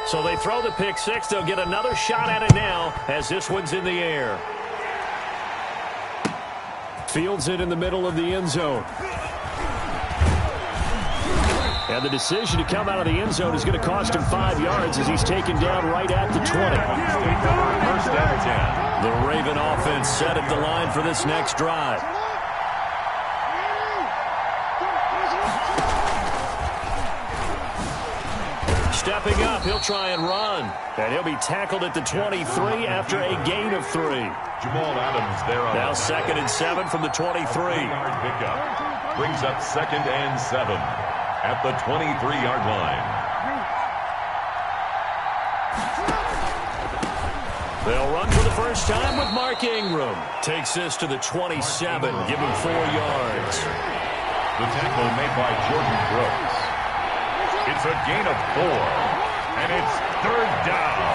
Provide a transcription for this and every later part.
So they throw the pick six. They'll get another shot at it now as this one's in the air. Fields it in the middle of the end zone. And the decision to come out of the end zone is going to cost him 5 yards as he's taken down right at the 20. First and 10. The Raven offense set at the line for this next drive. Stepping up, he'll try and run. And he'll be tackled at the 23 after a gain of 3. Jamal Adams there on now 2nd and 7 from the 23. Pickup. Brings up 2nd and 7 at the 23-yard line. They'll run for the first time with Mark Ingram. Takes this to the 27, give him 4 yards. The tackle made by Jordan Brooks. It's a gain of 4, and it's 3rd down.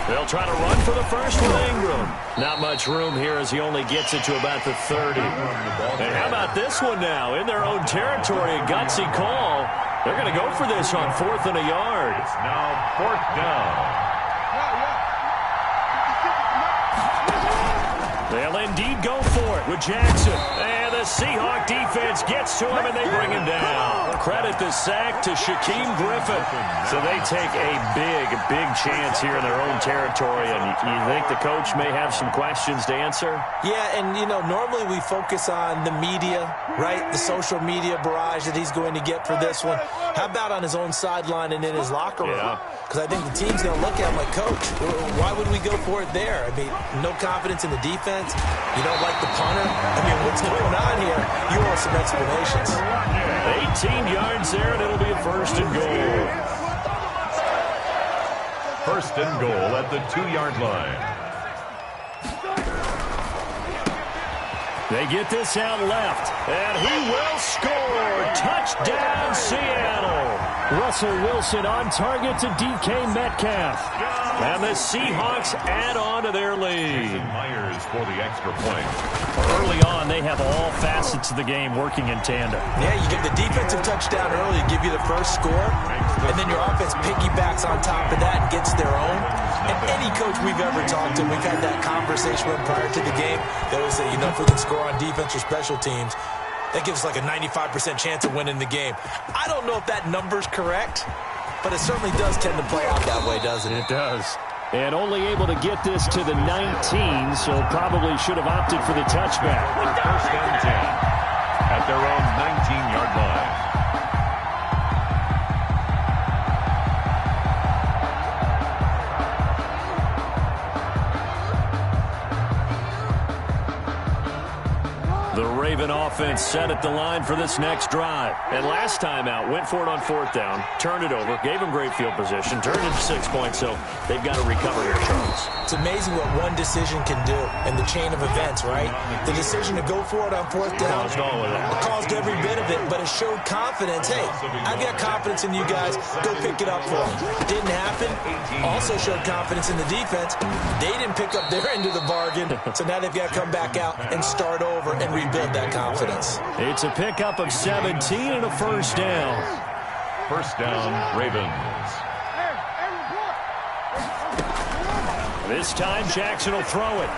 They'll try to run for the first with Ingram. Not much room here as he only gets it to about the 30. And how about this one now? In their own territory, a gutsy call. They're going to go for this on 4th and a yard. It's now 4th down. They'll indeed go for it with Jackson. And the Seahawk defense gets to him, and they bring him down. Credit the sack to Shaquem Griffin. So they take a big chance here in their own territory. And you think the coach may have some questions to answer? Yeah, and, you know, normally we focus on the media, right? The social media barrage that he's going to get for this one. How about on his own sideline and in his locker room? Because I think the team's going to look at him like, Coach, why would we go for it there? I mean, no confidence in the defense. You don't like the punter. I mean, what's going on here? You owe some explanations. 18 yards there, and it'll be a 1st and goal. 1st and goal at the 2-yard line. They get this out left, and he will score. Touchdown, Seattle. Russell Wilson on target to DK Metcalf. And the Seahawks add on to their lead. Myers for the extra point. Early on, they have all facets of the game working in tandem. Yeah, you get the defensive touchdown early to give you the first score, and then your offense piggybacks on top of that and gets their own. And any coach we've ever talked to, we've had that conversation with prior to the game. They always say, you know, if we can score on defense or special teams, that gives us like a 95% chance of winning the game. I don't know if that number's correct, but it certainly does tend to play out that way, doesn't it? It does. And only able to get this to the 19, so probably should have opted for the touchback. 1st and 10 at their own 19-yard line. The Raven offense set at the line for this next drive. And last time out, went for it on 4th down, turned it over, gave them great field position, turned it to 6 points, so they've got to recover here, Charles. It's amazing what one decision can do in the chain of events, right? The decision to go for it on 4th down caused every bit of it, but it showed confidence. Hey, I've got confidence in you guys. Go pick it up for them. Didn't happen. Also showed confidence in the defense. They didn't pick up their end of the bargain, so now they've got to come back out and start over and rebuild that confidence. It's a pickup of 17 and a 1st down. 1st down, Ravens. This time, Jackson will throw it.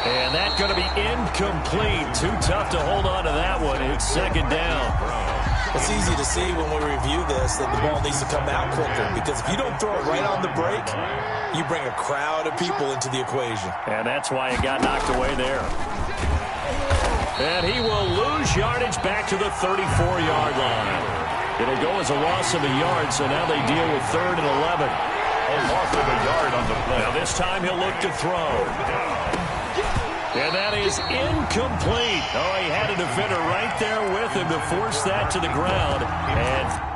And that's going to be incomplete. Too tough to hold on to that one. It's 2nd down. It's easy to see when we review this that the ball needs to come out quicker, because if you don't throw it right on the break, you bring a crowd of people into the equation. And that's why it got knocked away there. And he will lose yardage back to the 34-yard line. It'll go as a loss of a yard, so now they deal with 3rd and 11. A loss of a yard on the play. Now this time he'll look to throw. And that is incomplete. Oh, he had a defender right there with him to force that to the ground. And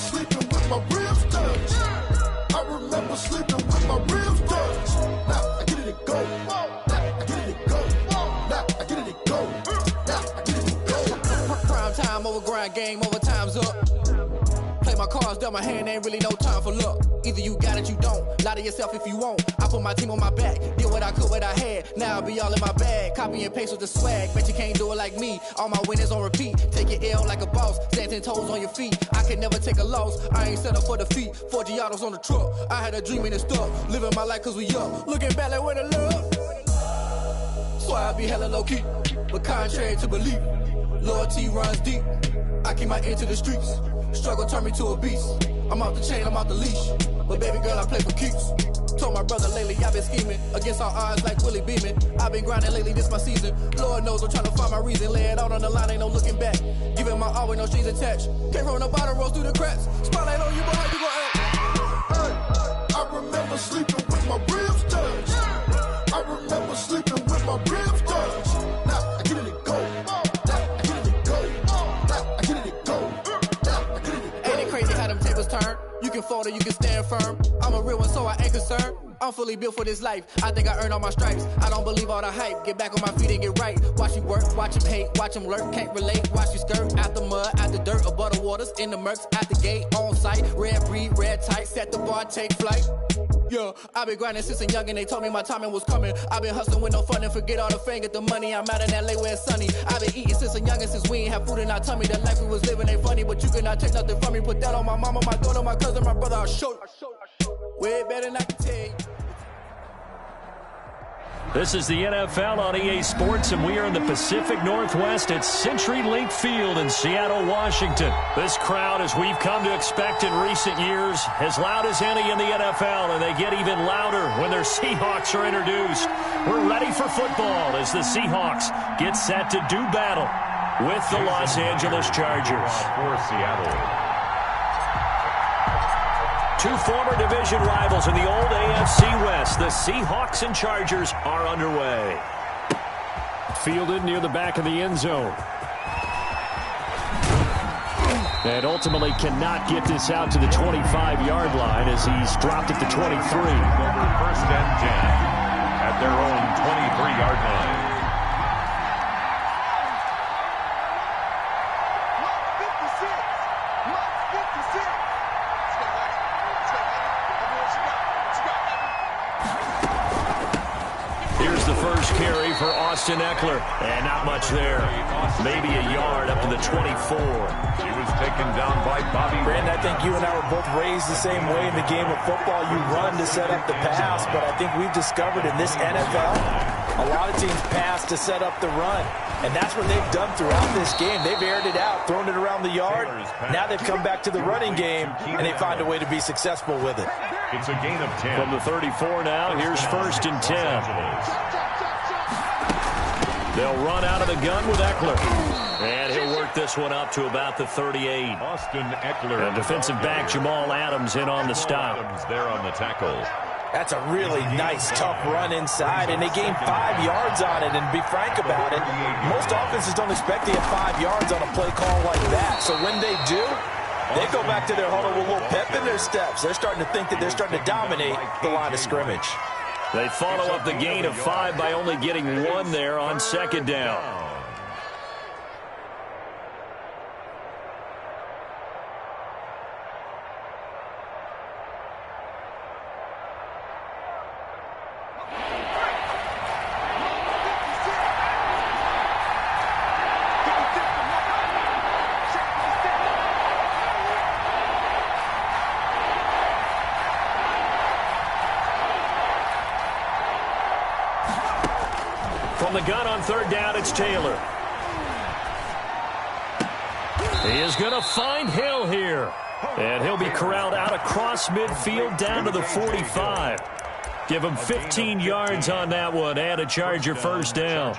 sleeping with my ribs touched. I remember sleeping with my ribs touched. Now I get it, go. Now I get it, go. Now I get it, go. Now I get it, go. Prime time over grind game, over time's up. Play my cards, dealt my hand, ain't really no time for luck. Either you got it, you don't. Lie to yourself if you won't. I put my team on my back, did what I could, what I had. Now I'll be all in my bag. Copy and paste with the swag. Bet you can't do it like me. All my winners on repeat. Take your L like a boss. Stand 10 toes on your feet. I can never take a loss. I ain't set up for defeat. 4 Giottos on the truck. I had a dream and it stuck. Living my life cause we up. Looking back like where the love. So I be hella low key. But contrary to belief, loyalty runs deep. I keep my ear to the streets. Struggle turned me to a beast. I'm off the chain, I'm off the leash. But baby girl, I play for keeps. Told my brother lately, I've been scheming. Against all odds like Willie Beeman. I've been grinding lately, this my season. Lord knows I'm trying to find my reason. Lay it out on the line, ain't no looking back. Giving my all with no strings attached. Came from the bottom, rose through the cracks. Spotlight on you, boy, how you gon' act? Hey, I remember sleeping with my ribs touched. I remember sleeping with my ribs touched. Now I get it, go. Now I get it, go. Now I get it, go. Now I get it, go. Ain't it crazy how them tables turn? You can fold or you can stand firm. I'm a real one, so I ain't concerned. I'm fully built for this life. I think I earned all my stripes. I don't believe all the hype. Get back on my feet and get right. Watch you work, watch him hate, watch him lurk. Can't relate, watch you skirt. Out the mud, out the dirt, above the waters, in the murks, at the gate, on site. Red breed, red tight, set the bar, take flight. Yeah, I've been grinding since a young and they told me my timing was coming. I've been hustling with no fun and forget all the fame, get the money. I'm out in LA where it's sunny. I've been eating since a young and since we ain't have food in our tummy. The life we was living ain't funny, but you cannot take nothing from me. Put that on my mama, my daughter, my cousin, my brother, I'll show you. Way better than I can tell you. This is the NFL on EA Sports, and we are in the Pacific Northwest at CenturyLink Field in Seattle, Washington. This crowd, as we've come to expect in recent years, as loud as any in the NFL, and they get even louder when their Seahawks are introduced. We're ready for football as the Seahawks get set to do battle with the Los Angeles Chargers. For Seattle. Two former division rivals in the old AFC West. The Seahawks and Chargers are underway. Fielded near the back of the end zone. And ultimately cannot get this out to the 25-yard line as he's dropped at the 23. First and 10 at their own 23-yard line. Carry for Austin Eckler, and not much there. Maybe a yard up to the 24. He was taken down by Bobby. Brandon, I think you and I were both raised the same way in the game of football. You run to set up the pass, but I think we've discovered in this NFL, a lot of teams pass to set up the run. And that's what they've done throughout this game. They've aired it out, thrown it around the yard. Now they've come back to the running game, and they find a way to be successful with it. It's a gain of 10. From the 34 now, here's first and 10. They'll run out of the gun with Eckler. And he'll work this one up to about the 38. Austin Eckler. And defensive back Jamal Adams in on the stop. Adams there on the tackle. That's a really nice, tough run inside, and they gained 5 yards on it. And to be frank about it, most offenses don't expect to get 5 yards on a play call like that. So when they do, they go back to their huddle with a little pep in their steps. They're starting to think that they're starting to dominate the line of scrimmage. They follow up the gain of 5 by only getting 1 there on second down. From the gun on third down, it's Taylor. He is going to find Hill here. And he'll be corralled out across midfield down to the 45. Give him 15 yards on that one and a Charger first down.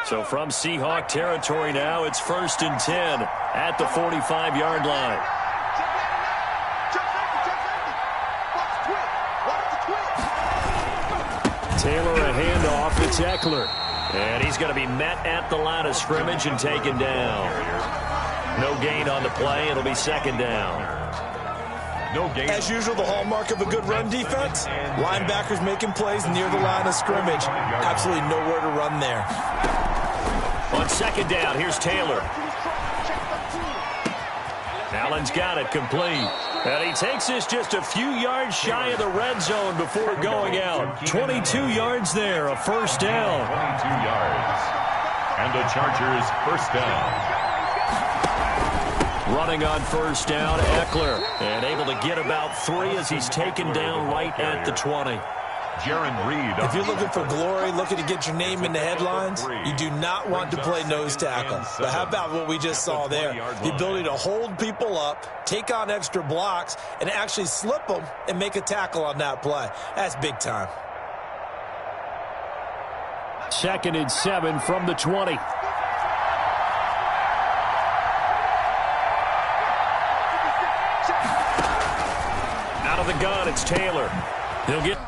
So from Seahawk territory now, it's first and 10 at the 45-yard line. Taylor a handoff. It's Eckler. And he's going to be met at the line of scrimmage and taken down. No gain on the play. It'll be second down. No gain. As usual, the hallmark of a good run defense, linebackers making plays near the line of scrimmage. Absolutely nowhere to run there. On second down, here's Taylor. Allen's got it complete. And he takes this just a few yards shy of the red zone before going out. 22 yards there, a first down. 22 yards. And the Chargers first down. Running on first down, Eckler. And able to get about 3 as he's taken down right at the 20. Jaron Reed. If you're looking for glory, looking to get your name in the headlines, you do not want to play nose tackle. But how about what we just saw there? The ability to hold people up, take on extra blocks, and actually slip them and make a tackle on that play. That's big time. 2nd and 7 from the 20. Out of the gun, it's Taylor. He'll get...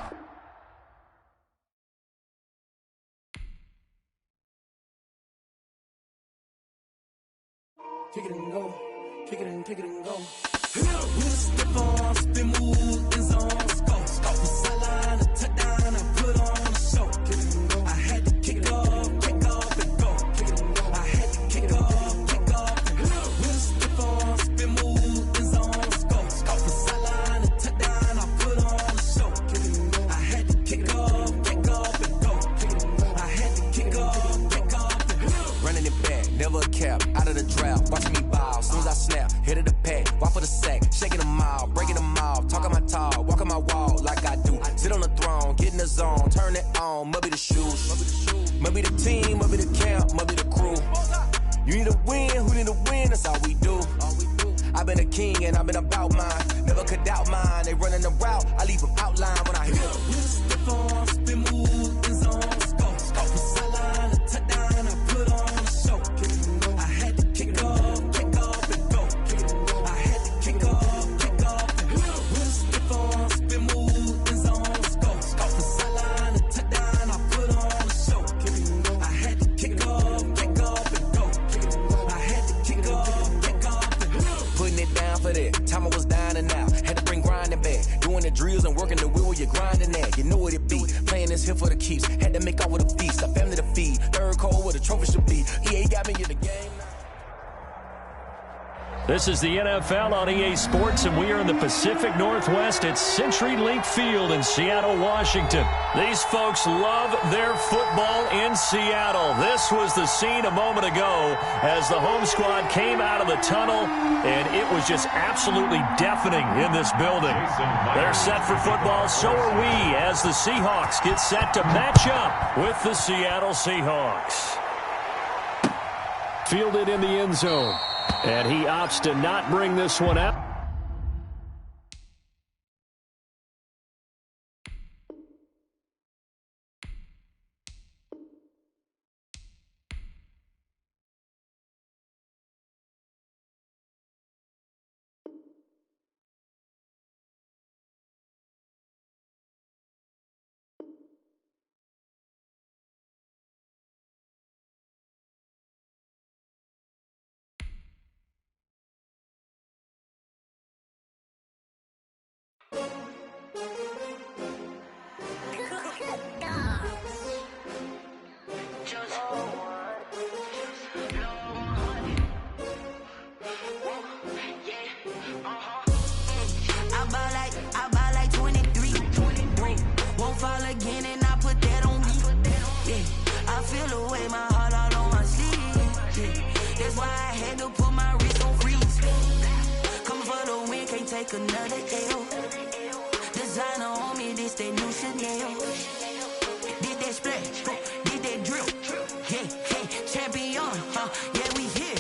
Kick it and go. Kick it and go. With a step on, spin move, in zone, go. From sideline to touchdown, I put on a show. Kick it and go. I had to kick off and go. Kick it and go. I had to kick off and go. With a step on, spin move, in zone, go. From sideline to touchdown, I put on a show. Kick it and go. I had to kick off and go. Kick it and go. I had to kick off and go. Running it back, never a cap, out of the draft. Watching me ball, soon as I snap, hit of the pack, walk for the sack, shaking them all, breaking them off, talking my talk, walking my wall like I do. Sit on the throne, get in the zone, turn it on, must be the shoes, must be the team, must be the camp, must be the crew. You need a win, who need a win, that's all we do. I've been a king and I've been about mine, never could doubt mine. They running the route, I leave them outline when I hit them. Step on, spin move, in zone, go. From sideline to touchdown, I put on a show. I had to kick off and go. I had to kick off and go. With a step on, spin move, in zone, go. From sideline to touchdown, I put on a show. I had to kick off and go. I had to kick off and go. Putting it down for that. Time I was down and out. Had to bring grinding back. Doing the drills and working the wheel, you're grinding that. You know what it be. Playing this here for the keeps. Had to make out with a feast. A family to feed. Third cold where the trophy should be. EA got me in the game. This is the NFL on EA Sports, and we are in the Pacific Northwest at CenturyLink Field in Seattle, Washington. These folks love their football in Seattle. This was the scene a moment ago as the home squad came out of the tunnel, and it was just absolutely deafening in this building. They're set for football, so are we, as the Seahawks get set to match up with the Seattle Seahawks. Fielded in the end zone. And he opts to not bring this one out. Another L. Designer on me, this that new Chanel. Did that splash, did that drill. Yeah, champion, yeah, we here.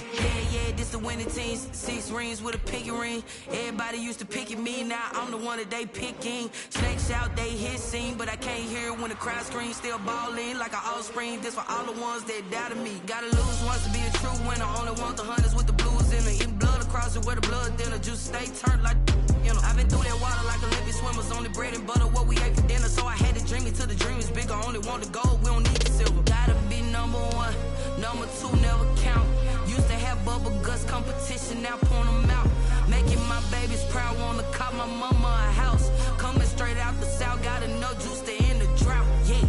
Yeah, this the winning team. 6 rings with a pinky ring. Everybody used to pick at me, now I'm the one that they picking. Snakes out, they hit scene, but I can't hear when the crowd screams. Still balling like an offspring. This for all the ones that doubted me. Gotta lose once to be a true winner. Only want the hunters with the blues in it. Eating blood across it where the blood dinner. Juice stay turned like, you know. I've been through that water like Olympic swimmers. Only bread and butter, what we ate for dinner. So I had to dream it till the dream is bigger. Only only want the gold, we don't need the silver. Gotta be number one, number two never count. Used to have bubble guts competition, now point them out. Making my babies proud, wanna cop my mama a house. Coming straight out the south, got enough juice to end the drought. Yeah,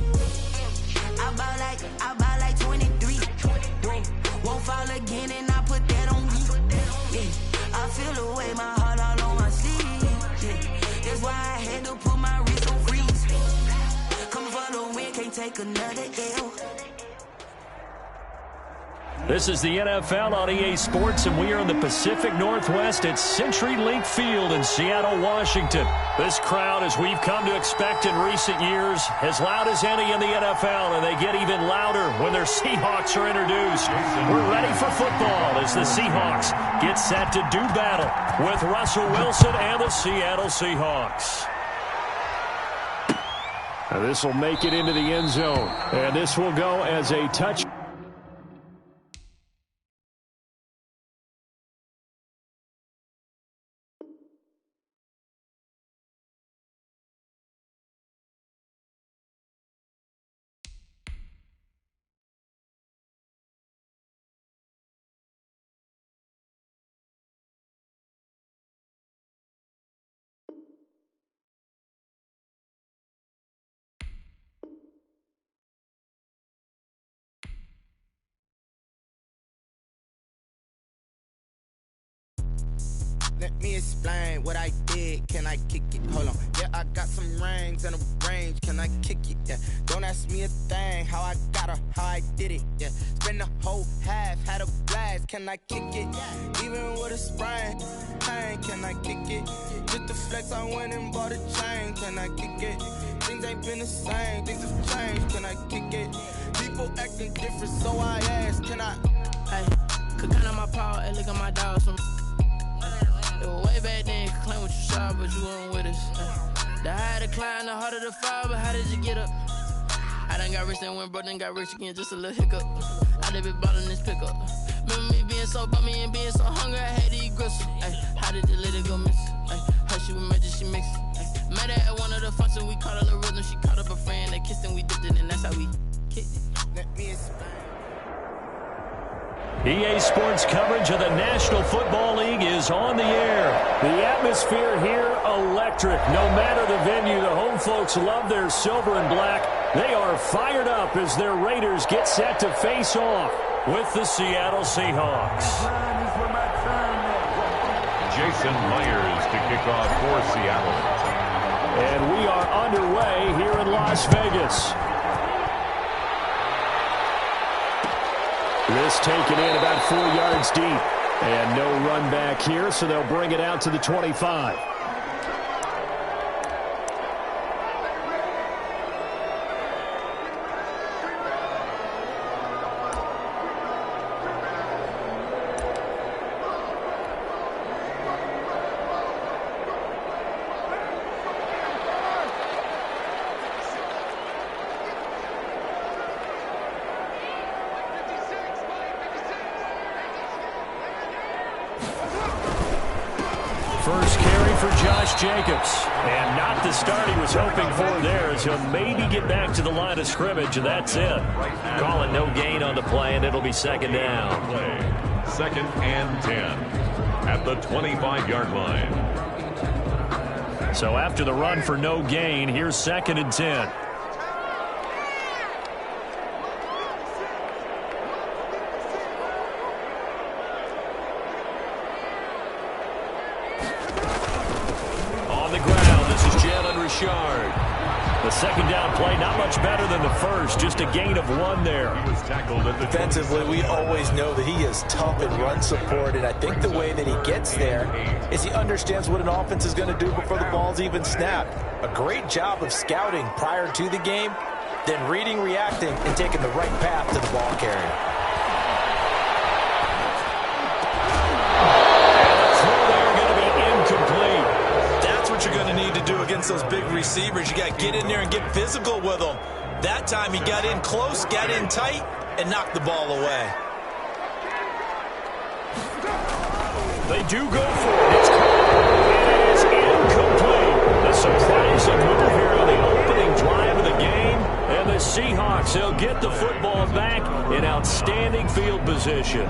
I buy like 23. Whoa, won't fall again, and I put that on me. Yeah, I feel the way, my heart all on my sleeve. Yeah, that's why I had to put my wrist on freeze. Coming for the win, can't take another L. This is the NFL on EA Sports, and we are in the Pacific Northwest at CenturyLink Field in Seattle, Washington. This crowd, as we've come to expect in recent years, as loud as any in the NFL, and they get even louder when their Seahawks are introduced. We're ready for football as the Seahawks get set to do battle with Russell Wilson and the Seattle Seahawks. Now this will make it into the end zone, and this will go as a touch. Let me explain what I did. Can I kick it? Hold on. Yeah, I got some rings and a range. Can I kick it? Yeah. Don't ask me a thing. How I got her, how I did it. Yeah. Spend the whole half, had a blast. Can I kick it? Even with a sprain. Pain, can I kick it? Just the flex, I went and bought a chain. Can I kick it? Things ain't been the same. Things have changed. Can I kick it? People acting different, so I ask. Can I? Hey, could count on my power and look at my dogs from. It was way back then, could claim what you saw, but you weren't with us. The higher the climb, the harder the fall, but how did you get up? I done got rich and went broke, then got rich again, just a little hiccup. I done been ballin' this pickup. Remember me being so bummy and being so hungry, I had to eat gristle. Ay, how did the lady go miss? Ay, her she was magic, she mixed. Ay, met her at one of the functions, we caught a little rhythm, she caught up a friend, they kissed and we dipped it, and that's how we kicked it. Let me explain. EA Sports coverage of the National Football League is on the air. The atmosphere here, electric. No matter the venue, the home folks love their silver and black. They are fired up as their Raiders get set to face off with the Seattle Seahawks. Jason Myers to kick off for Seattle. And we are underway here in Las Vegas. This taken in about 4 yards deep. And no run back here, so they'll bring it out to the 25. First carry for Josh Jacobs. And not the start he was hoping for there, as he'll maybe get back to the line of scrimmage, and that's it. Calling no gain on the play, and it'll be second down. Play. 2nd and 10 at the 25-yard line. So after the run for no gain, here's 2nd and 10. The second down play, not much better than the first, just a gain of 1 there. He was tackled at the Defensively, we always know that he is tough in run support, and I think the way that he gets there is he understands what an offense is going to do before the ball's even snapped. A great job of scouting prior to the game, then reading, reacting, and taking the right path to the ball carrier. What you're going to need to do against those big receivers. You got to get in there and get physical with them. That time he got in close, got in tight, and knocked the ball away. They do go for it. It's it is incomplete. A surprising move here on the opening drive of the game, and the Seahawks, they'll get the football back in outstanding field position.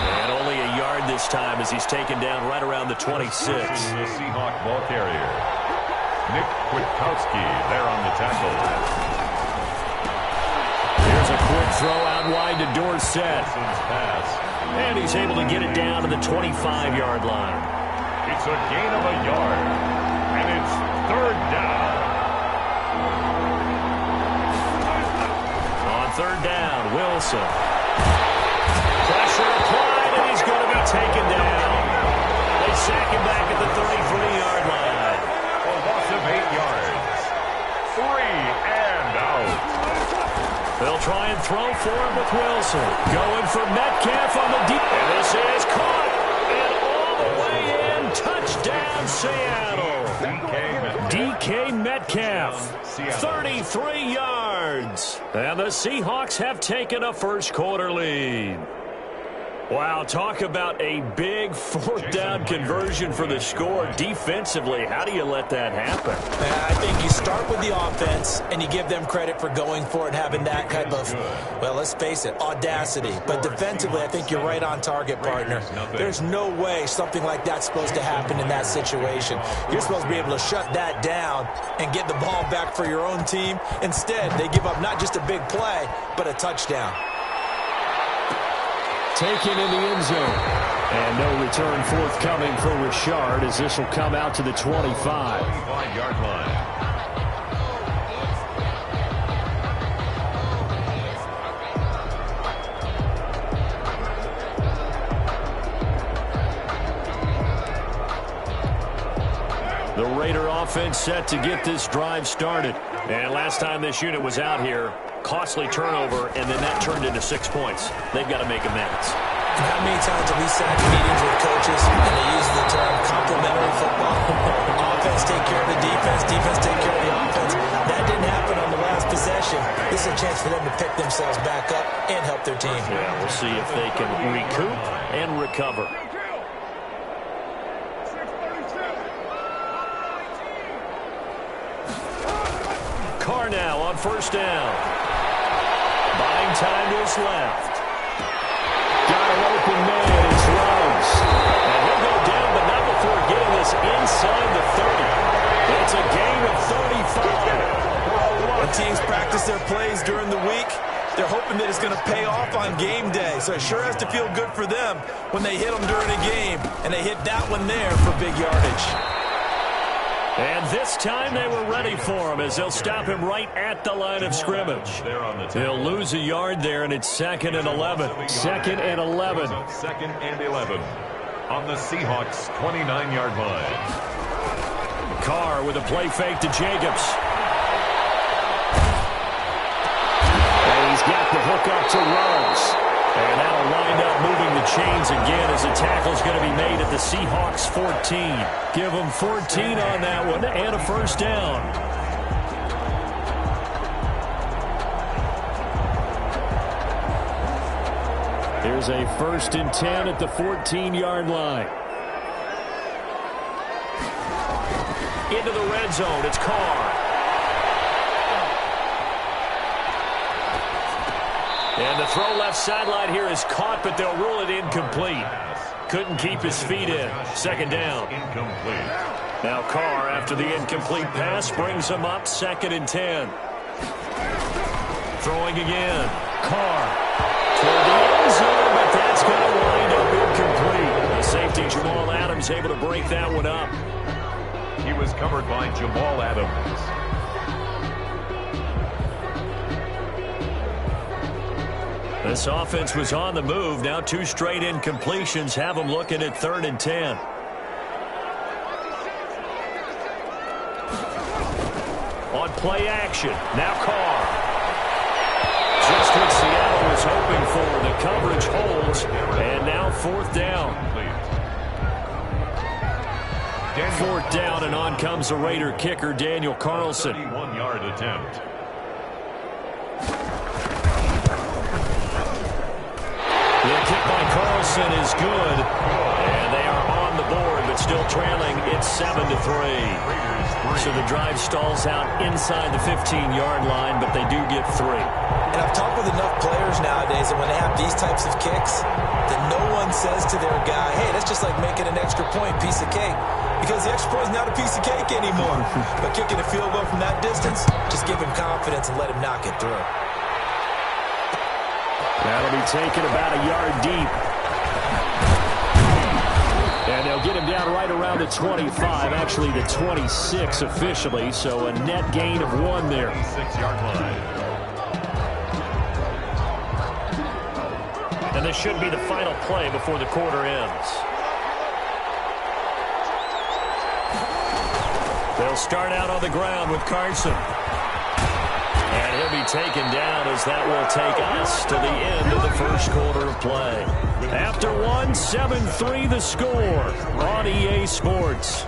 And only a yard this time as he's taken down right around the 26. The Seahawk ball carrier, Nick Kwiatkowski, there on the tackle. Here's a quick throw out wide to Dorsett. Pass. And he's able to get it down to the 25-yard line. It's a gain of a yard. And it's third down. On third down, Wilson. Pressure applied, and he's going to be taken down. They sack him back at the 33-yard line. A loss of 8 yards. 3 and out. They'll try and throw for him with Wilson. Going for Metcalf on the deep. And this is caught. And all the way in. Touchdown, Seattle. DK Metcalf. 33 yards. And the Seahawks have taken a first-quarter lead. Wow, talk about a big fourth down conversion for the score. Defensively, how do you let that happen? I think you start with the offense and you give them credit for going for it, having that type of, well, let's face it, audacity. But defensively, I think you're right on target, partner. There's no way something like that's supposed to happen in that situation. You're supposed to be able to shut that down and get the ball back for your own team. Instead, they give up not just a big play, but a touchdown. Taken in the end zone. And no return forthcoming for Richard as this will come out to the 25. 25-yard line. The Raider offense set to get this drive started. And last time this unit was out here, costly turnover, and then that turned into 6 points. They've got to make amends. And how many times have we sat in meetings with coaches and they use the term complementary football? Offense take care of the defense, defense take care of the offense. That didn't happen on the last possession. This is a chance for them to pick themselves back up and help their team. Yeah, we'll see if they can recoup and recover. Carr now on first down. Buying time to his left. Got an open man. It's Rose. And he'll go down, but not before getting this inside the 30. It's a gain of 35. When teams practice their plays during the week, they're hoping that it's going to pay off on game day. So it sure has to feel good for them when they hit them during a game. And they hit that one there for big yardage. And this time they were ready for him as they'll stop him right at the line of scrimmage. They'll lose a yard there, and it's 2nd and 11. 2nd and 11. 2nd and 11 on the Seahawks' 29-yard line. Carr with a play fake to Jacobs. And he's got the hook up to Rose. And that'll wind up moving the chains again as the tackle's going to be made at the Seahawks 14. Give them 14 on that one and a first down. Here's a 1st and 10 at the 14-yard line. Into the red zone, it's Carr. And the throw left sideline here is caught, but they'll rule it incomplete. Couldn't keep his feet in. 2nd down. Incomplete. Now Carr, after the incomplete pass, brings him up 2nd and 10. Throwing again. Carr toward the end zone, but that's going to wind up incomplete. The safety, Jamal Adams, able to break that one up. He was covered by Jamal Adams. This offense was on the move. Now 2 straight incompletions have them looking at 3rd and 10. On play action. Now Carr. Just what Seattle was hoping for. The coverage holds. And now 4th down. 4th down, and on comes the Raider kicker, Daniel Carlson. 31-yard attempt. The kick by Carlson is good. And they are on the board, but still trailing. It's 7-3. So the drive stalls out inside the 15-yard line, but they do get 3. And I've talked with enough players nowadays that when they have these types of kicks, that no one says to their guy, hey, that's just like making an extra point, piece of cake. Because the extra point is not a piece of cake anymore. But kicking a field goal from that distance, just give him confidence and let him knock it through. That'll be taken about a yard deep. And they'll get him down right around the 25, actually the 26 officially, so a net gain of 1 there. 6-yard line. And this should be the final play before the quarter ends. They'll start out on the ground with Carson. And he'll be taken down as that will take us to the end of the first quarter of play. After 1, 7-3 the score on EA Sports.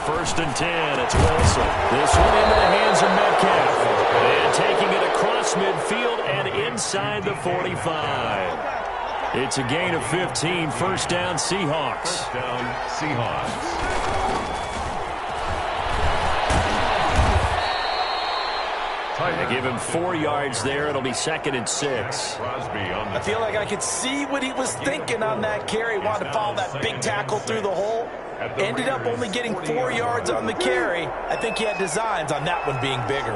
First and 10, it's Wilson. This one into the hands of Metcalf. And taking it across midfield and inside the 45. It's a gain of 15, first down Seahawks. First down Seahawks. They give him 4 yards there. It'll be 2nd and 6. I feel like I could see what he was thinking on that carry. Wanted to follow that big tackle through the hole. Ended up only getting 4 yards on the carry. I think he had designs on that one being bigger.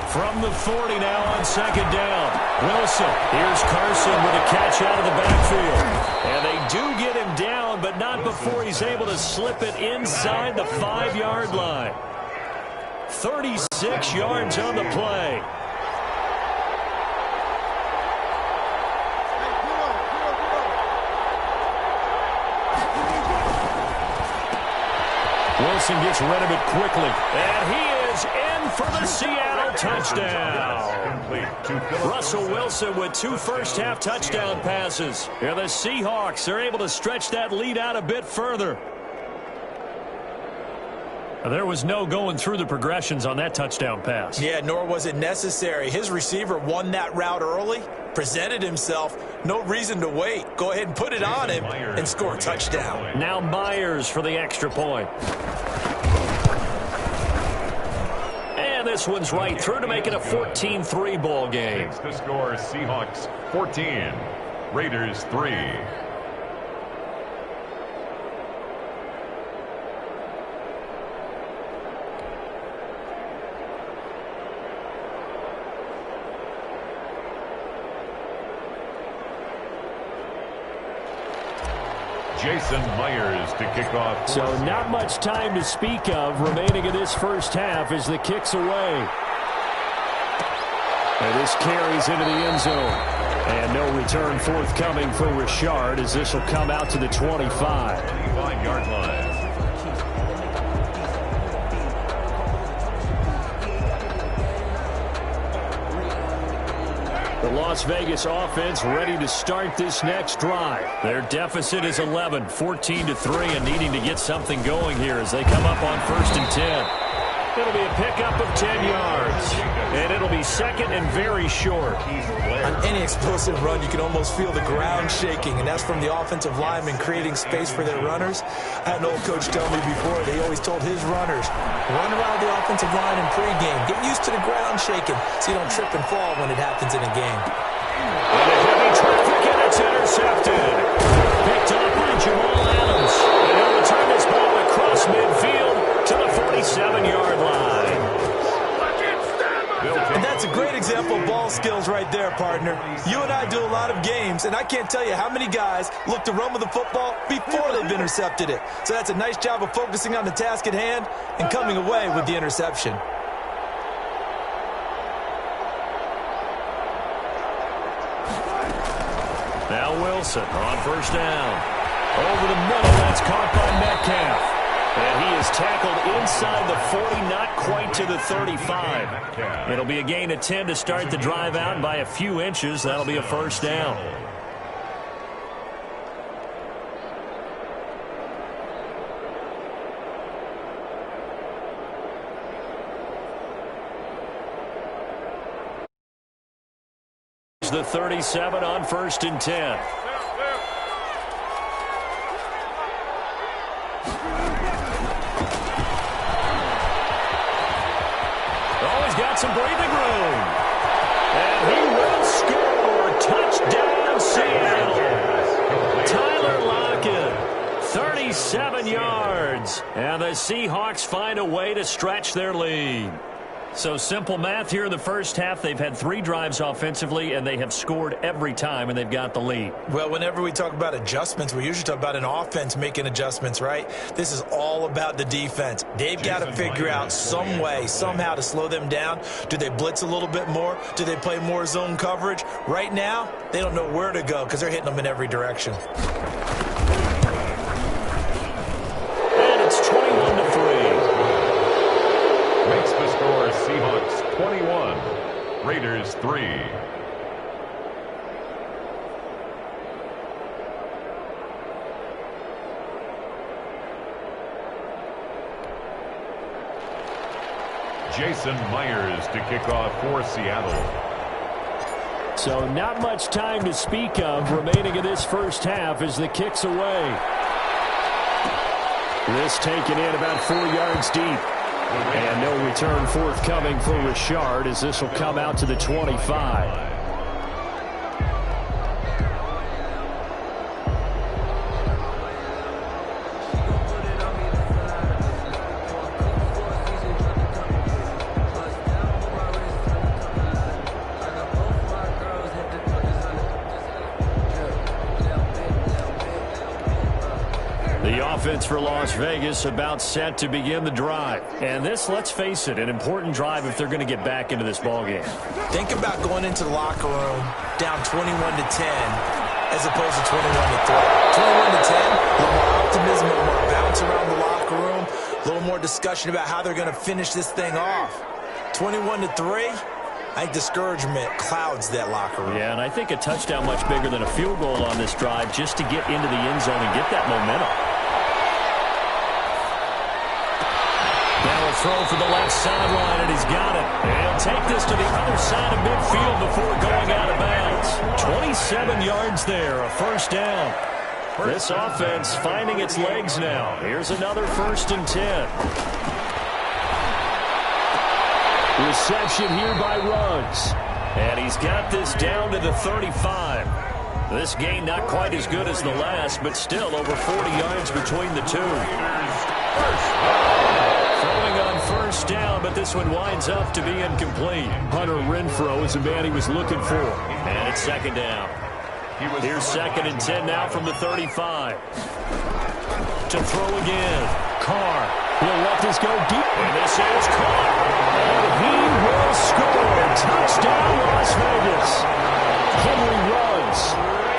From the 40 now on 2nd down. Wilson. Here's Carson with a catch out of the backfield. And they do get him down, but not before he's able to slip it inside the 5-yard line. 36 yards on the play. Wilson gets rid of it quickly. And he is in for the Seattle touchdown. Russell Wilson with 2 first-half touchdown passes. And the Seahawks are able to stretch that lead out a bit further. There was no going through the progressions on that touchdown pass. Yeah, nor was it necessary. His receiver won that route early, presented himself. No reason to wait. Go ahead and put it on him and score a touchdown. Now Myers for the extra point. And this one's right through to make it a 14-3 ball game. The score, Seahawks 14, Raiders 3. Jason Myers to kick off. So not much time to speak of remaining in this first half as the kick's away. And this carries into the end zone. And no return forthcoming for Richard as this will come out to the 25. 25-yard line. The Las Vegas offense ready to start this next drive. Their deficit is 11, 14-3, and needing to get something going here as they come up on 1st and 10. It'll be a pickup of 10 yards, and it'll be 2nd and very short. On any explosive run, you can almost feel the ground shaking, and that's from the offensive linemen creating space for their runners. I had an old coach tell me before, they always told his runners, run around the offensive line in pregame. Get used to the ground shaking so you don't trip and fall when it happens in a game. And a heavy traffic, and it's intercepted. Picked up by Jamal Adams. And he'll return this ball across midfield to the 47-yard line. And that's a great example of ball skills right there, partner. You and I do a lot of games, and I can't tell you how many guys look to run with the football before they've intercepted it. So that's a nice job of focusing on the task at hand and coming away with the interception. Now Wilson on first down. Over the middle, that's caught by Metcalf. And he is tackled inside the 40, not quite to the 35. It'll be a gain of 10 to start the drive out by a few inches. That'll be a first down. The 37 on first and 10. Got some breathing room. And he will score. Touchdown, Seattle. Tyler Lockett, 37 yards. And the Seahawks find a way to stretch their lead. So simple math here in the first half. They've had 3 drives offensively, and they have scored every time, and they've got the lead. Well, whenever we talk about adjustments, we usually talk about an offense making adjustments, right? This is all about the defense. They've got to figure out some way, somehow to slow them down. Do they blitz a little bit more? Do they play more zone coverage? Right now, they don't know where to go because they're hitting them in every direction. And it's 21-3. Makes the score Seahawks 21, Raiders 3. Jason Myers to kick off for Seattle. So not much time to speak of remaining in this first half as the kick's away. This taken in about 4 yards deep. And no return forthcoming for Richard as this will come out to the 25. Offense for Las Vegas about set to begin the drive. And this, let's face it, an important drive if they're going to get back into this ballgame. Think about going into the locker room down 21-10 as opposed to 21-3. 21-10, a little more optimism, a little more bounce around the locker room, a little more discussion about how they're going to finish this thing off. 21-3, I think discouragement clouds that locker room. Yeah, and I think a touchdown much bigger than a field goal on this drive just to get into the end zone and get that momentum. Now a throw for the left sideline, and he's got it. And he'll take this to the other side of midfield before going out of bounds. 27 yards there, a first down. This offense finding its legs now. Here's another 1st and 10. Reception here by Ruggs. And he's got this down to the 35. This gain not quite as good as the last, but still over 40 yards between the two. Throwing on first down, but this one winds up to be incomplete. Hunter Renfrow is the man he was looking for. And it's 2nd down. Here's 2nd and 10 now from the 35. To throw again. Carr. He'll let this go deep. And this is caught. And he will score. Touchdown, Las Vegas. Henry Ruggs.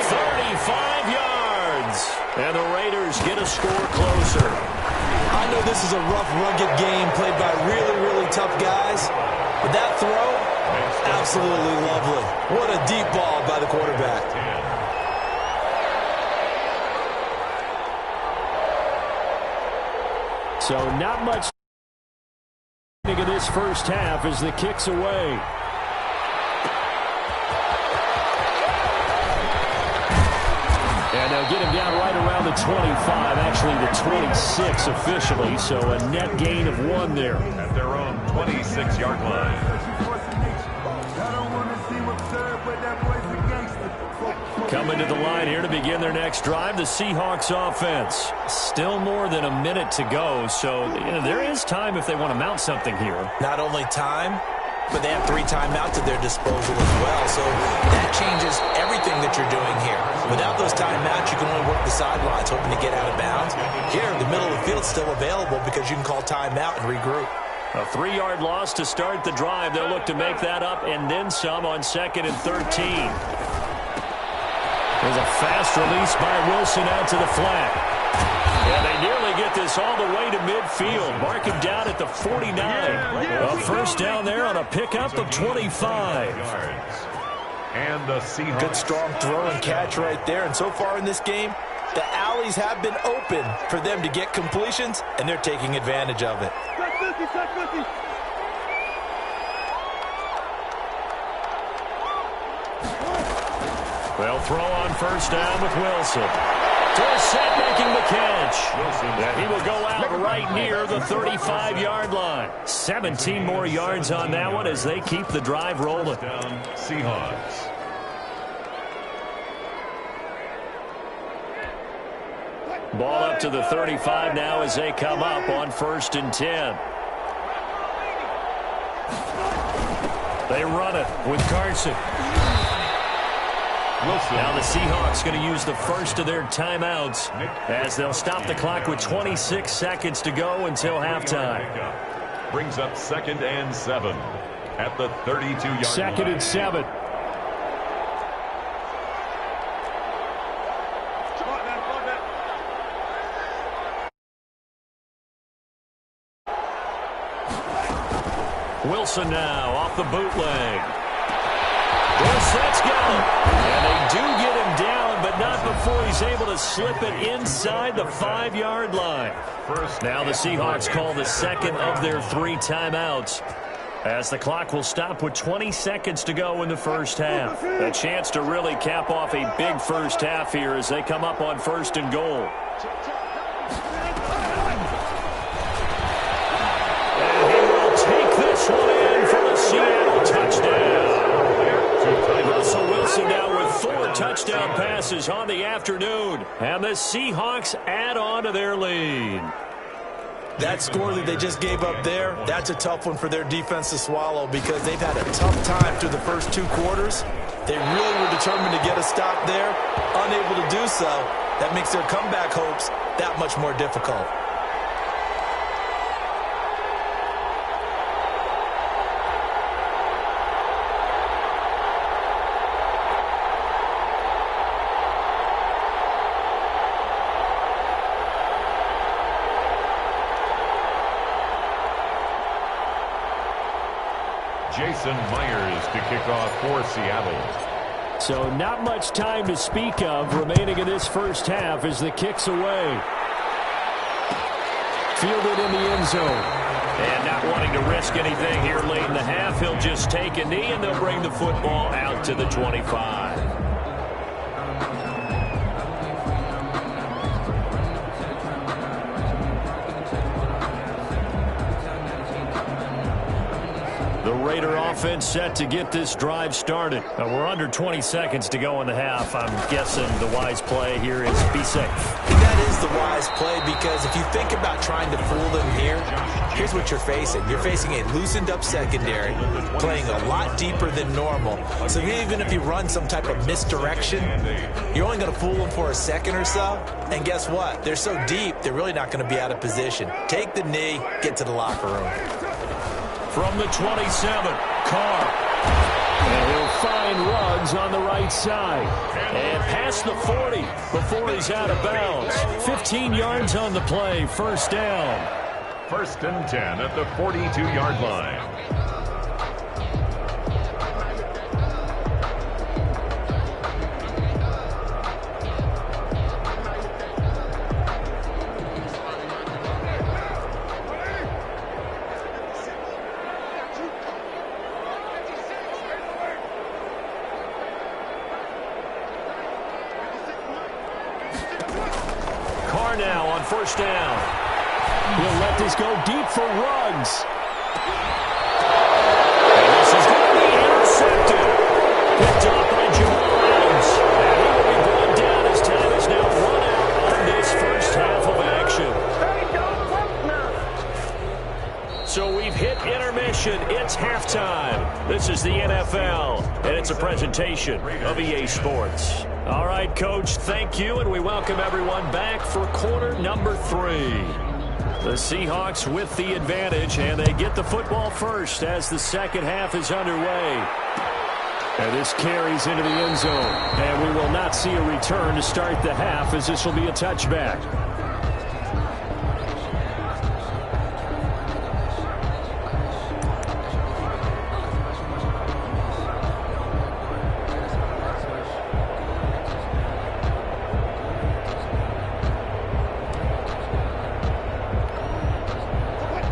35 yards. And the Raiders get a score closer. I know this is a rough, rugged game played by really, really tough guys. But that throw, absolutely lovely. What a deep ball by the quarterback. So not much in this first half as the kick's away. And they'll get him down right around the 25, actually the 26 officially, so a net gain of 1 there. At their own 26-yard line. Coming to the line here to begin their next drive, the Seahawks offense. Still more than a minute to go, so there is time if they want to mount something here. Not only time, but they have 3 timeouts at their disposal as well, so that changes everything that you're doing here. Without those timeouts, you can only work the sidelines, hoping to get out of bounds. Here, the middle of the field's still available because you can call timeout and regroup. A 3-yard loss to start the drive. They'll look to make that up and then some on 2nd and 13. There's a fast release by Wilson out to the flat. And they nearly get this all the way to midfield. Mark him down at the 49. A first down there on a pickup of 25. And the Seahawks. Good strong throw and catch right there. And so far in this game, the alleys have been open for them to get completions, and they're taking advantage of it. They'll throw on first down with Wilson. Dorsett making the catch. And he will go out right near the 35-yard line. 17 more yards on that one as they keep the drive rolling. Seahawks. Ball up to the 35 now as they come up on 1st and 10. They run it with Carson. Wilson. Now the Seahawks going to use the first of their timeouts as they'll stop the clock with 26 seconds to go until halftime. Brings up 2nd and 7 at the 32-yard line. 2nd and 7. Wilson now off the bootleg. Dorsett's got him. And they do get him down, but not before he's able to slip it inside the 5-yard line. Now the Seahawks call the second of their 3 timeouts as the clock will stop with 20 seconds to go in the first half. A chance to really cap off a big first half here as they come up on 1st and goal. This one in for the Seattle touchdown. Russell Wilson now with 4 touchdown passes on the afternoon. And the Seahawks add on to their lead. That score that they just gave up there, that's a tough one for their defense to swallow because they've had a tough time through the first 2 quarters. They really were determined to get a stop there. Unable to do so, that makes their comeback hopes that much more difficult. Jason Myers to kick off for Seattle. So not much time to speak of remaining in this first half as the kick's away. Fielded in the end zone. And not wanting to risk anything here late in the half, he'll just take a knee and they'll bring the football out to the 25. The Raider offense set to get this drive started. We're under 20 seconds to go in the half. I'm guessing the wise play here is be safe. That is the wise play because if you think about trying to fool them here, here's what you're facing. You're facing a loosened up secondary, playing a lot deeper than normal. So even if you run some type of misdirection, you're only going to fool them for a second or so. And guess what? They're so deep, they're really not going to be out of position. Take the knee, get to the locker room. From the 27, Carr. And he'll find Ruggs on the right side. And past the 40 before he's out of bounds. 15 yards on the play, first down. 1st and 10 at the 42-yard line. Now on first down. He'll let this go deep for Ruggs. And this is going to be intercepted. Picked up by Jamal Adams. And he will be brought down as time is now run out on this first half of action. So we've hit intermission. It's halftime. This is the NFL, and it's a presentation of EA Sports. All right, Coach, thank you, and we welcome everyone back for quarter number 3. The Seahawks with the advantage, and they get the football first as the second half is underway. And this carries into the end zone. And we will not see a return to start the half, as this will be a touchback.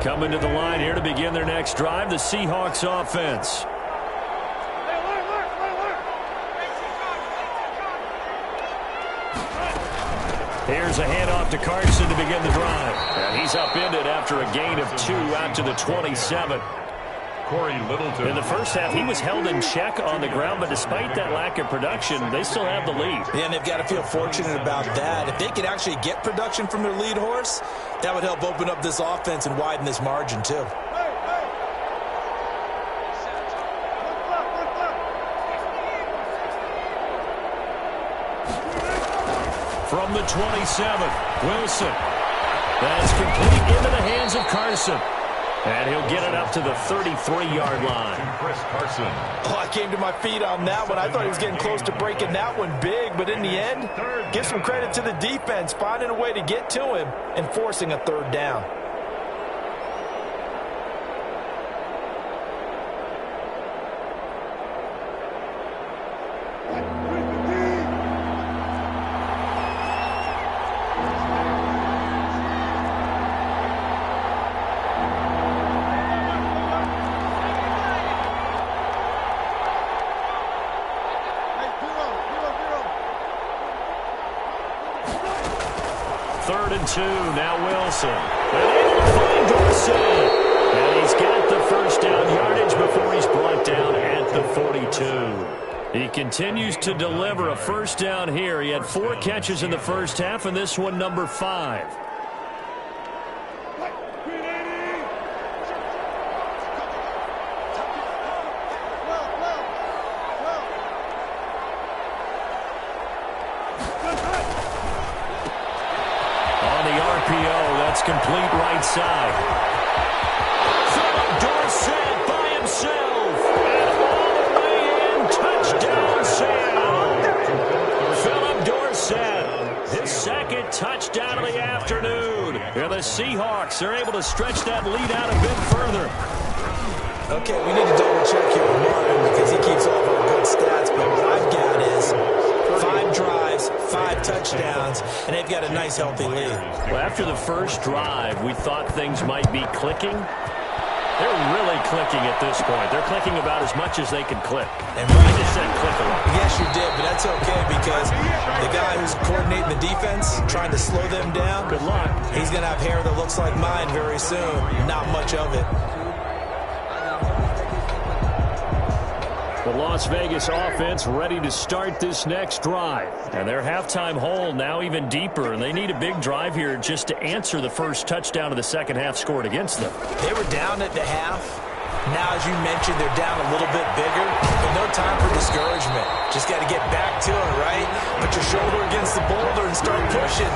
Coming to the line here to begin their next drive, the Seahawks offense. Here's a handoff to Carson to begin the drive. And he's upended after a gain of 2 out to the 27. In the first half, he was held in check on the ground, but despite that lack of production, they still have the lead. Yeah, and they've got to feel fortunate about that. If they could actually get production from their lead horse, that would help open up this offense and widen this margin, too. From the 27, Wilson. That's complete into the hands of Carson. And he'll get it up to the 33-yard line. Chris Carson. Oh, I came to my feet on that one. I thought he was getting close to breaking that one big, but in the end, give some credit to the defense, finding a way to get to him and forcing a third down. Third and 2, now Wilson. And able to find Dorsett. And he's got the first down yardage before he's brought down at the 42. He continues to deliver a first down here. He had 4 catches in the first half, and this one number 5. Complete right side. Philip Dorsett by himself. And all the way in. Touchdown, Sam. Philip Dorsett. His second touchdown of the afternoon. And the Seahawks are able to stretch that lead out a bit further. Okay, we need to double check here with Martin because he keeps all of our good stats. But what I've got is 5 drives, 5 touchdowns, and they've got a nice, healthy lead. Well, after the first drive, we thought things might be clicking. They're really clicking at this point. They're clicking about as much as they can click. And I just said click a lot. Yes, you did, but that's okay because the guy who's coordinating the defense, trying to slow them down, good luck. He's going to have hair that looks like mine very soon. Not much of it. The Las Vegas offense ready to start this next drive. And their halftime hole now even deeper, and they need a big drive here just to answer the first touchdown of the second half scored against them. They were down at the half. Now, as you mentioned, they're down a little bit bigger, but no time for discouragement. Just got to get back to it, right? Put your shoulder against the boulder and start pushing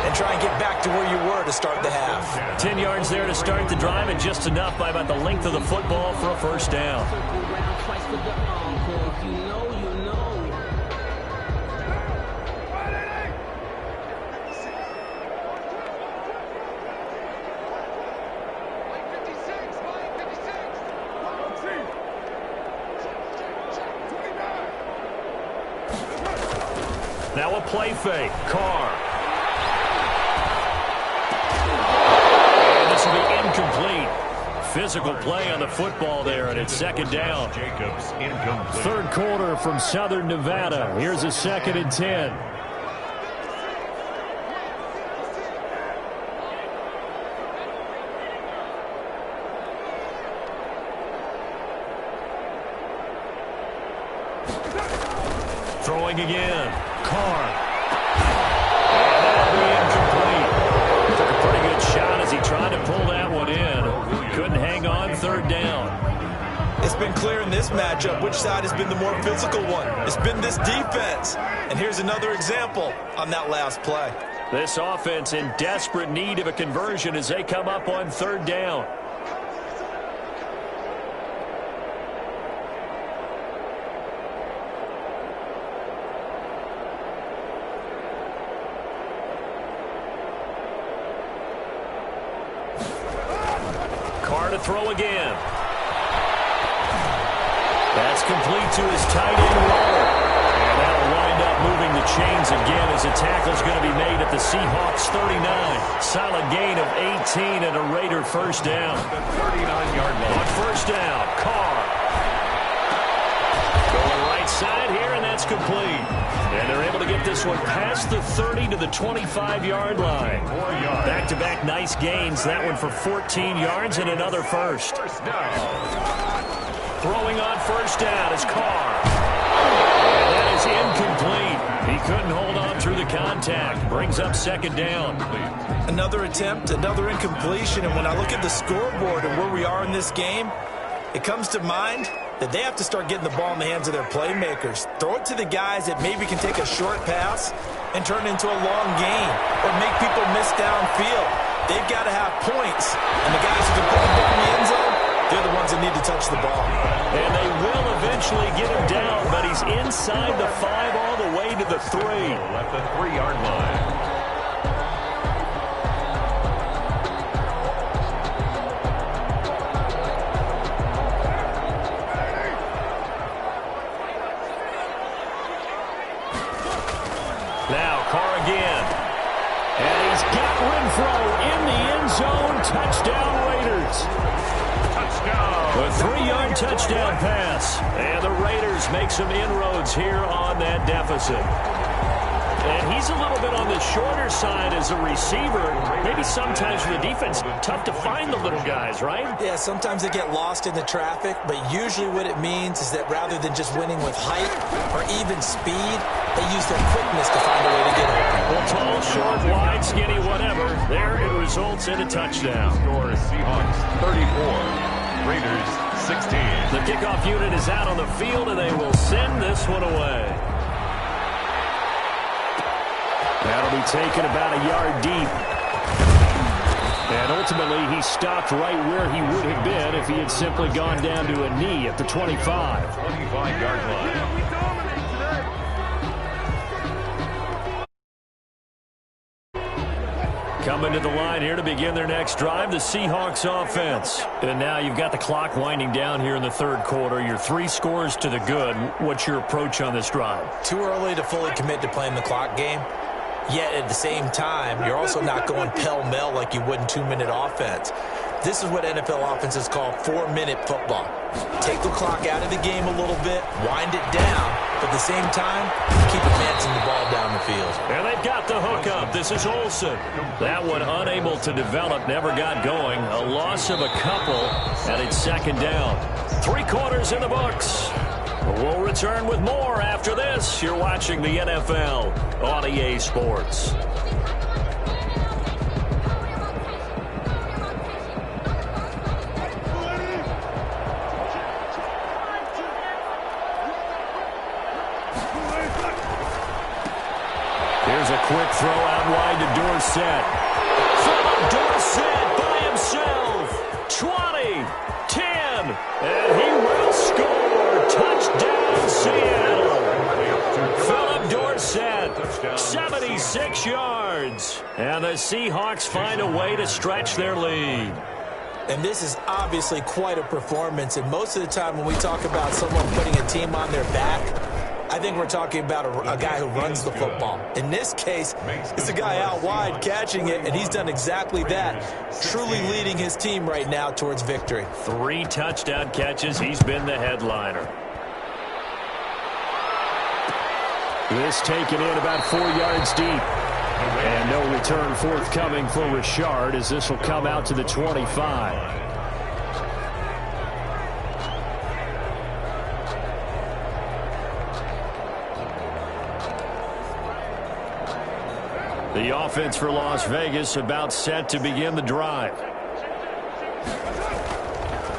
and try and get back to where you were to start the half. 10 yards there to start the drive, and just enough by about the length of the football for a first down. Now a play fake. Carr. And this will be incomplete. Physical play on the football there, and it's second down. Jacobs incomplete. Third quarter from Southern Nevada. Here's a 2nd and 10. Throwing again. Carr. And that'll be incomplete. Took a pretty good shot as he tried to pull that one in. Couldn't hang on. Third down. It's been clear in this matchup which side has been the more physical one. It's been this defense. And here's another example on that last play. This offense in desperate need of a conversion as they come up on third down. throw again. That's complete to his tight end roller. And that'll wind up moving the chains again as a tackle's going to be made at the Seahawks 39. Solid gain of 18 and a Raider first down. 39-yard line. On first down, Carr. Going right side here, and that's complete. And they're able to get this one past the 30 to the 25-yard line. Back-to-back nice gains. That one for 14 yards and another first. First down. Throwing on first down is Carr. And that is incomplete. He couldn't hold on through the contact. Brings up second down. Another attempt, another incompletion, and when I look at the scoreboard and where we are in this game, it comes to mind that they have to start getting the ball in the hands of their playmakers. Throw it to the guys that maybe can take a short pass and turn it into a long gain or make people miss downfield. They've got to have points, and the guys who can put the ball in the end zone, they're the ones that need to touch the ball. And they will eventually get him down, but he's inside the 5 all the way to the 3. At the 3-yard line. Now Carr again. And he's got Renfro in the end zone. Touchdown Raiders. A 3-yard touchdown pass. And the Raiders make some inroads here on that deficit. And he's a little bit on the shorter side as a receiver. Maybe sometimes for the defense, tough to find the little guys, right? Yeah, sometimes they get lost in the traffic, but usually what it means is that rather than just winning with height or even speed, they use their quickness to find a way to get open. Well, tall, short, wide, skinny, whatever. There it results in a touchdown. Score Seahawks 34, Raiders 16. The kickoff unit is out on the field, and they will send this one away. That'll be taken about a yard deep. And ultimately, he stopped right where he would have been if he had simply gone down to a knee at the 25. 25-yard line. Coming to the line here to begin their next drive, the Seahawks offense. And now you've got the clock winding down here in the third quarter. Your 3 scores to the good. What's your approach on this drive? Too early to fully commit to playing the clock game. Yet at the same time, you're also not going pell-mell like you would in 2-minute offense. This is what NFL offenses call 4-minute football. Take the clock out of the game a little bit, wind it down, but at the same time, keep advancing the ball down the field. And they've got the hookup. This is Olsen. That one unable to develop, never got going. A loss of a couple, and it's second down. 3 quarters in the books. We'll return with more after this. You're watching the NFL on EA Sports. Here's a quick throw out wide to Dorsett. Philip Dorsett by himself. 20, 10, and he will score. Touchdown, Seattle. Philip Dorsett, 76 yards. And the Seahawks find a way to stretch their lead. And this is obviously quite a performance. And most of the time when we talk about someone putting a team on their back, I think we're talking about a guy who runs the football. In this case, it's a guy out wide catching it, and he's done exactly that, truly leading his team right now towards victory. 3 touchdown catches. He's been the headliner. This taken in about 4 yards deep. And no return forthcoming for Richard as this will come out to the 25. The offense for Las Vegas about set to begin the drive.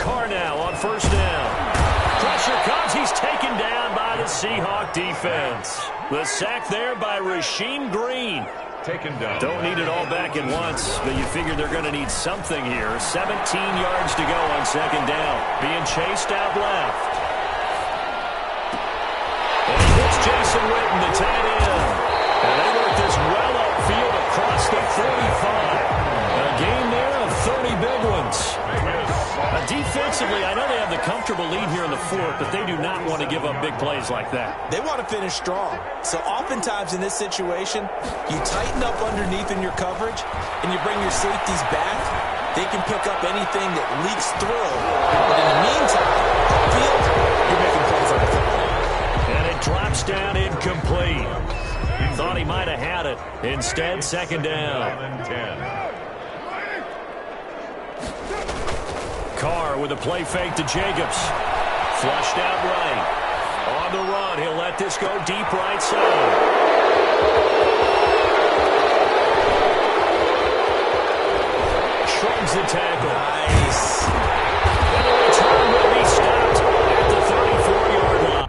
Carr now on first down. Pressure comes. He's taken down by the Seahawk defense. The sack there by Rasheem Green. Taken down. Don't need it all back at once, but you figure they're going to need something here. 17 yards to go on second down. Being chased out left. And he hits Jason Witten, the tight end. And they work this well upfield across the 45. A gain there of 30 big ones. A Offensively, I know they have the comfortable lead here in the fourth, but they do not want to give up big plays like that. They want to finish strong. So oftentimes in this situation, you tighten up underneath in your coverage, and you bring your safeties back. They can pick up anything that leaks through. But in the meantime, upfield, you're making plays on the clock. And it drops down incomplete. Thought he might have had it. Instead, second down. 10. Carr with a play fake to Jacobs. Flushed out right. On the run, he'll let this go deep right side. Shrugs the tackle. Nice. And the return will be stopped at the 34-yard line.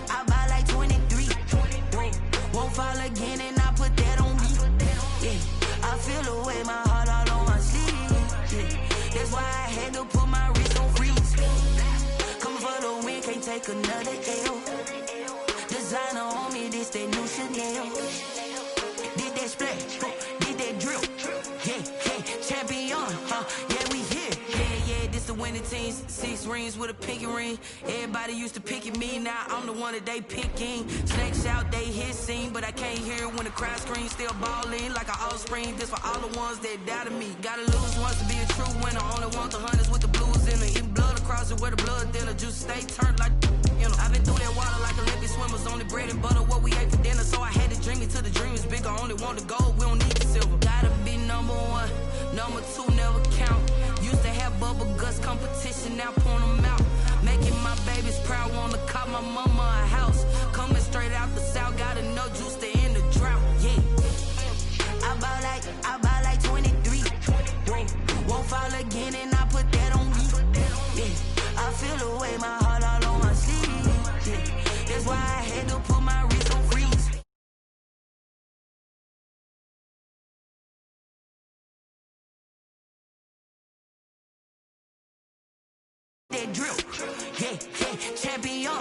I buy like 23. Won't fall again and I put that on me. Yeah, I feel the way, my heart all on my sleeve. Yeah, that's why I had to put my wrist on freeze. Coming for the win, can't take another L. Designer on me, this that new Chanel. Did that splash, did that drill. Yeah, champion, yeah, we here. Yeah, this the winning teams. 6 rings with a pinky ring. Everybody used to pick at me, now I'm the one that they picking. Snakes out, they hissing, but I can't hear when the crowd screams. Still balling like an offspring. This for all the ones that doubted me. Gotta lose once to be a true winner. Only want the hunters with the blues in it. Even blood across it where the blood thinner. Juice stay turned like, you know. I've been through that water like Olympic swimmers. Only bread and butter, what we ate for dinner. So I had to dream it till the dream is bigger. Only want the gold, we don't need the silver. Gotta be number 1, number 2 never count. Used to have bubble guts competition, now point them out. Making my babies proud, wanna call my mama a house. Coming straight out the south, got enough juice to end the drought. Yeah, I buy like 23. Won't fall again and I put that on me. Yeah, I feel the way, my heart all on my sleeve. Yeah, that's why I had to put my wrist on freeze. That drill, yeah, champion,